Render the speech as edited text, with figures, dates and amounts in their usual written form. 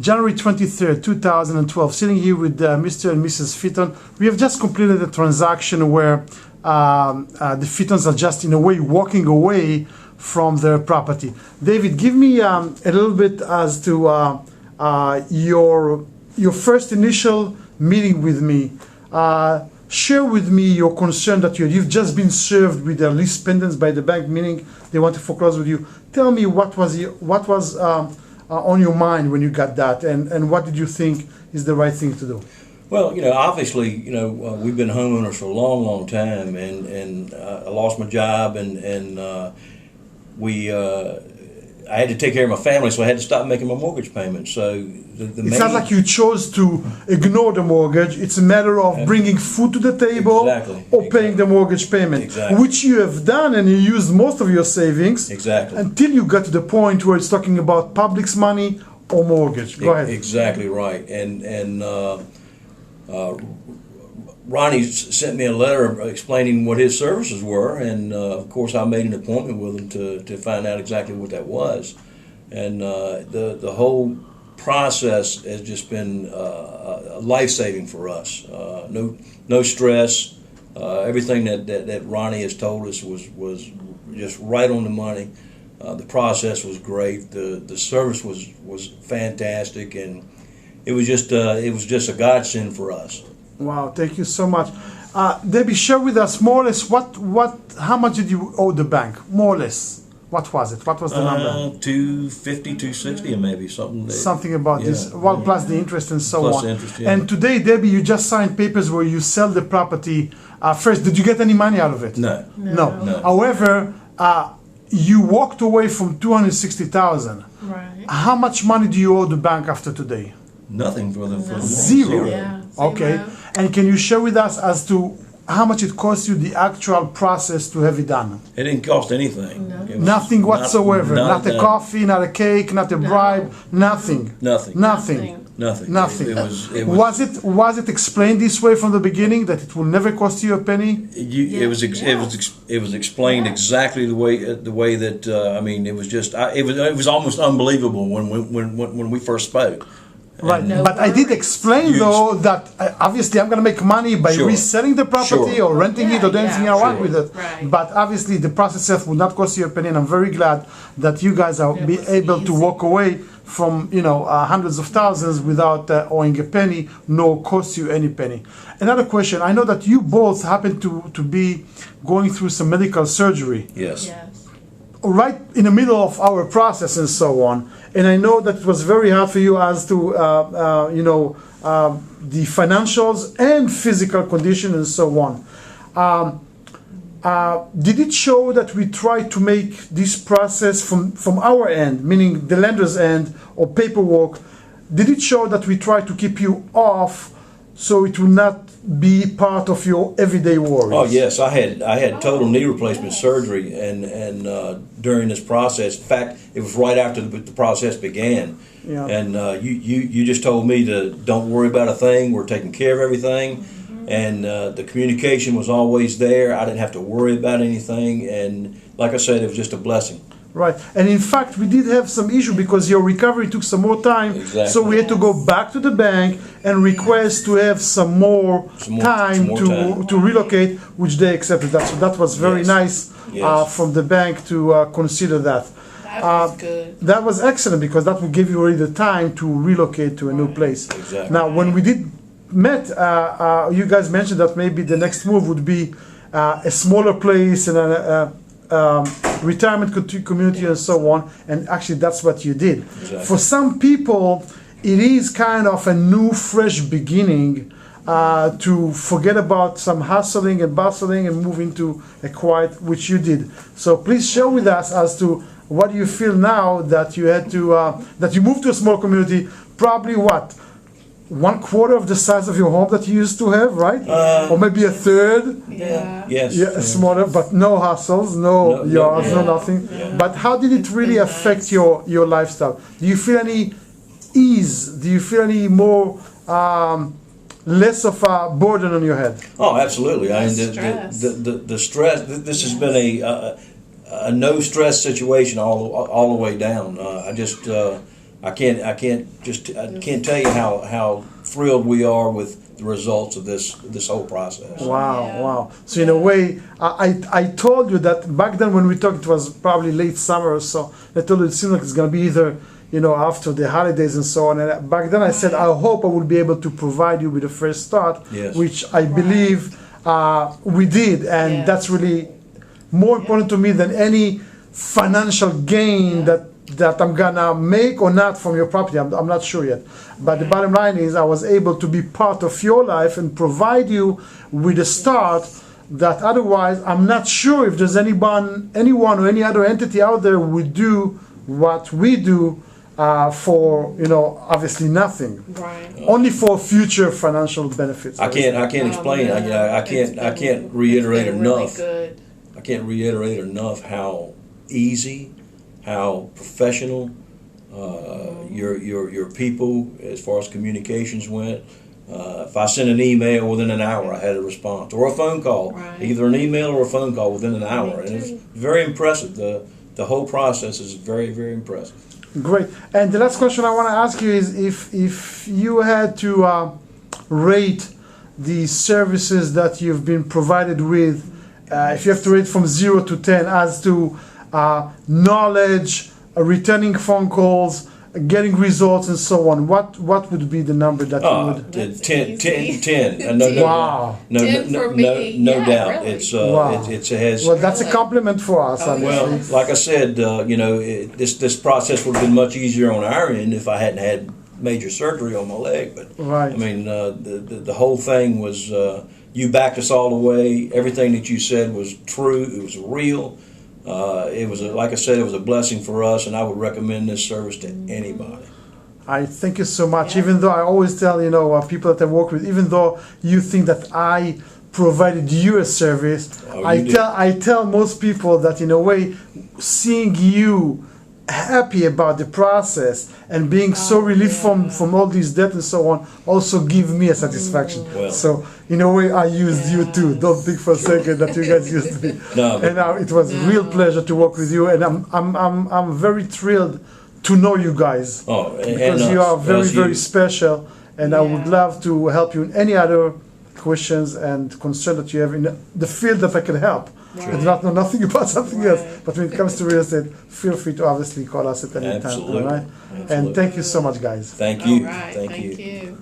January 23rd, 2012, sitting here with Mr. and Mrs. Fitton. We have just completed a transaction where the Fittons are just in a way walking away from their property. David, give me a little bit as to your first initial meeting with me. Share with me your concern that you've just been served with a lease pendants by the bank, meaning they want to foreclose with you. Tell me what was on your mind when you got that, and what did you think is the right thing to do? Well, obviously, we've been homeowners for a long, long time, and I lost my job, and I had to take care of my family, so I had to stop making my mortgage payments. So it's not like you chose to ignore the mortgage. It's a matter of bringing food to the table or paying the mortgage payment, which you have done, and you used most of your savings until you got to the point where it's talking about public's money or mortgage. Go ahead. Exactly right. And Ronnie sent me a letter explaining what his services were, and of course I made an appointment with him to find out exactly what that was. And the whole process has just been life-saving for us. No stress. Everything that Ronnie has told us was just right on the money. The process was great. The service was fantastic, and it was just a godsend for us. Wow, thank you so much. Debbie, share with us more or less how much did you owe the bank? More or less. What was it? What was the number? 250, 260 maybe, something. Something about this. Well, plus the interest and so plus on. The interest, yeah. And today, Debbie, you just signed papers where you sell the property. First, did you get any money out of it? No. However, you walked away from $260,000. Right. How much money do you owe the bank after today? Nothing for the Zero. Yeah, Okay. And can you share with us as to how much it cost you the actual process to have it done? It didn't cost anything. No. Nothing whatsoever. Not a coffee, not a cake, not a bribe. Nothing. Nothing. Was it explained this way from the beginning, that it will never cost you a penny? It was explained exactly the way that it was just it was almost unbelievable when we first spoke. Right, but I did explain though that obviously I'm going to make money by reselling the property or renting it or doing anything I want with it. Right. But obviously the process itself will not cost you a penny, and I'm very glad that you guys are able to walk away from hundreds of thousands without owing a penny, nor cost you any penny. Another question: I know that you both happen to be going through some medical surgery. Yes. Right in the middle of our process and so on, and I know that it was very hard for you as to the financials and physical condition and so on. Did it show that we tried to make this process from our end, meaning the lender's end or paperwork, did it show that we tried to keep you off so it will not be part of your everyday worries? Oh yes, I had total knee replacement surgery, and during this process, in fact, it was right after the process began. Yeah. And you just told me to don't worry about a thing. We're taking care of everything, and the communication was always there. I didn't have to worry about anything, and like I said, it was just a blessing. Right, and in fact, we did have some issue because your recovery took some more time. Exactly. So we had to go back to the bank and request to have some more time to relocate, which they accepted that. So that was very nice from the bank to consider that. That was good. That was excellent because that would give you already the time to relocate to a new place. Exactly. Now, when we met, you guys mentioned that maybe the next move would be a smaller place and retirement community and so on, and actually that's what you did. Exactly. For some people, it is kind of a new, fresh beginning to forget about some hustling and bustling and move into a quiet, which you did. So please share with us as to what do you feel now that you had to that you moved to a small community, probably what? 1/4 of the size of your home that you used to have, right? Or maybe a third. Yes. Smaller, but no hustles, no yards, no nothing. Yeah. But how did it really affect your lifestyle? Do you feel any ease? Do you feel any more less of a burden on your head? Oh, absolutely. I mean, the stress. This has been a no stress situation all the way down. I can't tell you how thrilled we are with the results of this whole process. Wow, Yeah. wow. So in a way, I told you that back then when we talked, it was probably late summer or so. I told you it seemed like it's going to be either, after the holidays and so on. And back then I said, I hope I will be able to provide you with a fresh start, Yes. which I believe we did. And Yes. that's really more important to me than any financial gain that I'm gonna make or not from your property. I'm not sure yet. But the bottom line is I was able to be part of your life and provide you with a start that otherwise I'm not sure if there's anyone or any other entity out there would do what we do for, obviously nothing. Right. Only for future financial benefits. I can't explain. I can't reiterate enough. Good. I can't reiterate enough how easy, how professional your people as far as communications went. If I sent an email within an hour, I had a response, or a phone call, Right. either an email or a phone call within an hour, and it's too. very impressive. The whole process is very, very impressive. Great. And the last question I want to ask you is if you had to rate the services that you've been provided with, if you have to rate from 0 to 10 as to knowledge, returning phone calls, getting results, and so on, what would be the number that you would? That's 10, easy. 10. No, Wow. no, 10 no, for no, me. no Yeah, doubt. really. It's Wow. it has. Well, that's a Really? compliment for us, Oh, yeah. obviously. Well, like I said, this process would have been much easier on our end if I hadn't had major surgery on my leg. But Right. I mean, the whole thing was you backed us all the way. Everything that you said was true. It was real. It was like I said, it was a blessing for us, and I would recommend this service to anybody. I thank you so much. Yeah. Even though I always tell people that I work with, even though you think that I provided you a service, Oh, I you did. tell most people that in a way, seeing you happy about the process and being so relieved from all these debt and so on also give me a satisfaction. Well. So in a way, I used you too. Don't think for a second that you guys used me. No, but- And it was real pleasure to work with you, and I'm very thrilled to know you guys. Oh, Because and you are very, us, very you. special, and I would Yeah. love to help you in any other questions and concern that you have in the field that I can help. I do not know nothing about something else, Right. but when it comes to real estate, feel free to obviously call us at any time. Absolutely. All right? Absolutely. And thank you so much, guys. Thank you. All right. Thank Thank you. you.